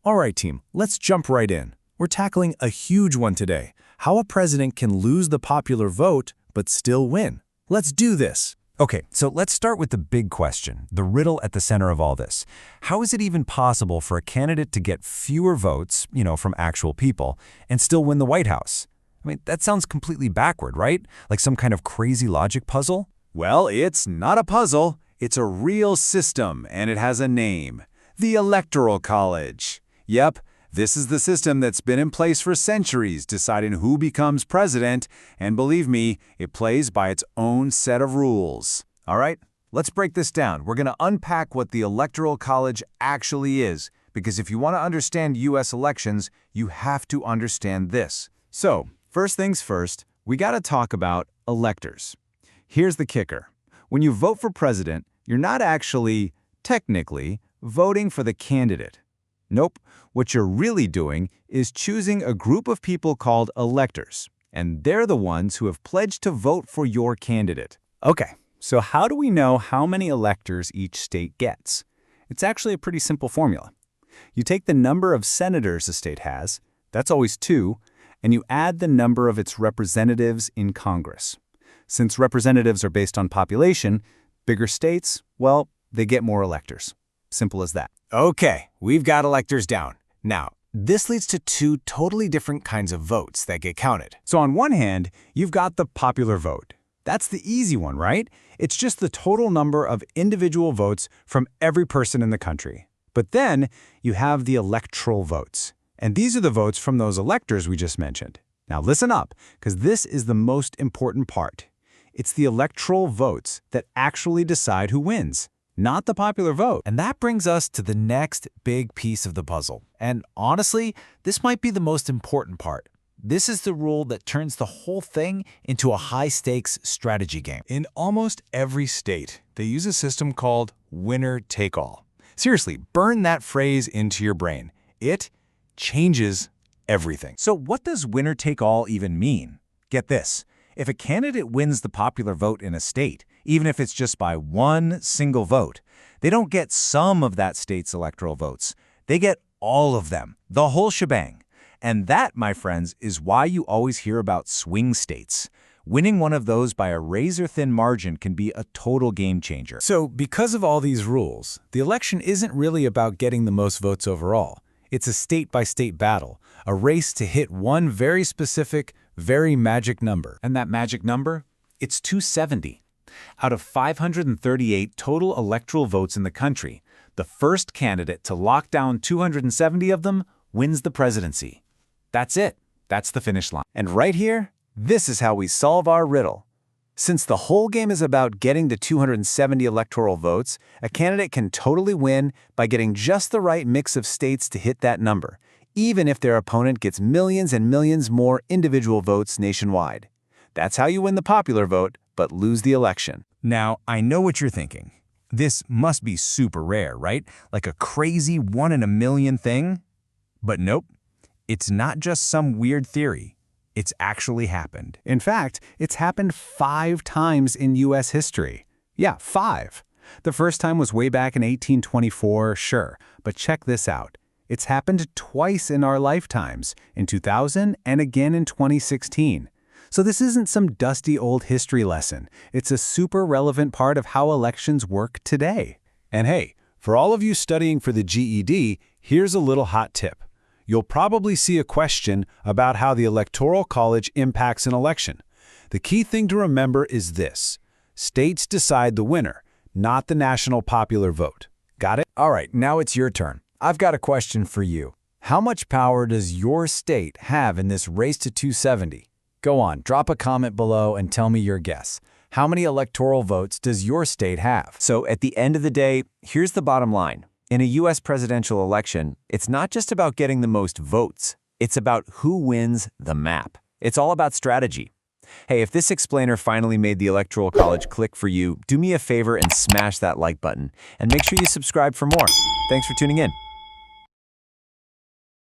All right, team, let's jump right in. We're tackling a huge one today. How a president can lose the popular vote, but still win. Let's do this. Okay, so let's start with the big question, the riddle at the center of all this. How is it even possible for a candidate to get fewer votes, from actual people, and still win the White House? I mean, that sounds completely backward, right? Like some kind of crazy logic puzzle? Well, it's not a puzzle. It's a real system, and it has a name. The Electoral College. Yep, this is the system that's been in place for centuries, deciding who becomes president, and believe me, it plays by its own set of rules. All right, let's break this down. We're going to unpack what the Electoral College actually is, because if you want to understand U.S. elections, you have to understand this. So, first things first, we got to talk about electors. Here's the kicker. When you vote for president, you're not actually, technically, voting for the candidate. Nope, what you're really doing is choosing a group of people called electors, and they're the ones who have pledged to vote for your candidate. Okay, so how do we know how many electors each state gets? It's actually a pretty simple formula. You take the number of senators a state has, that's always 2, and you add the number of its representatives in Congress. Since representatives are based on population, bigger states, well, they get more electors. Simple as that. Okay, we've got electors down. Now, this leads to 2 totally different kinds of votes that get counted. So on one hand, you've got the popular vote. That's the easy one, right? It's just the total number of individual votes from every person in the country. But then you have the electoral votes. And these are the votes from those electors we just mentioned. Now listen up, because this is the most important part. It's the electoral votes that actually decide who wins, not the popular vote. And that brings us to the next big piece of the puzzle. And honestly, this might be the most important part. This is the rule that turns the whole thing into a high-stakes strategy game. In almost every state, they use a system called winner-take-all. Seriously, burn that phrase into your brain. It changes everything. So what does winner-take-all even mean? Get this. If a candidate wins the popular vote in a state, even if it's just by one single vote, they don't get some of that state's electoral votes. They get all of them, the whole shebang. And that, my friends, is why you always hear about swing states. Winning one of those by a razor-thin margin can be a total game changer. So, because of all these rules, the election isn't really about getting the most votes overall. It's a state-by-state battle, a race to hit one very specific, very magic number. And that magic number? It's 270. Out of 538 total electoral votes in the country, the first candidate to lock down 270 of them wins the presidency. That's it. That's the finish line. And right here, this is how we solve our riddle. Since the whole game is about getting the 270 electoral votes, a candidate can totally win by getting just the right mix of states to hit that number, even if their opponent gets millions and millions more individual votes nationwide. That's how you win the popular vote, but lose the election. Now, I know what you're thinking. This must be super rare, right? Like a crazy 1 in a million thing? But nope, it's not just some weird theory. It's actually happened. In fact, it's happened 5 times in U.S. history. Yeah, 5. The first time was way back in 1824, sure, but check this out. It's happened twice in our lifetimes, in 2000 and again in 2016. So this isn't some dusty old history lesson. It's a super relevant part of how elections work today. And hey, for all of you studying for the GED, here's a little hot tip. You'll probably see a question about how the Electoral College impacts an election. The key thing to remember is this. States decide the winner, not the national popular vote. Got it? All right, now it's your turn. I've got a question for you. How much power does your state have in this race to 270? Go on, drop a comment below and tell me your guess. How many electoral votes does your state have? So at the end of the day, here's the bottom line. In a U.S. presidential election, it's not just about getting the most votes. It's about who wins the map. It's all about strategy. Hey, if this explainer finally made the Electoral College click for you, do me a favor and smash that like button. And make sure you subscribe for more. Thanks for tuning in.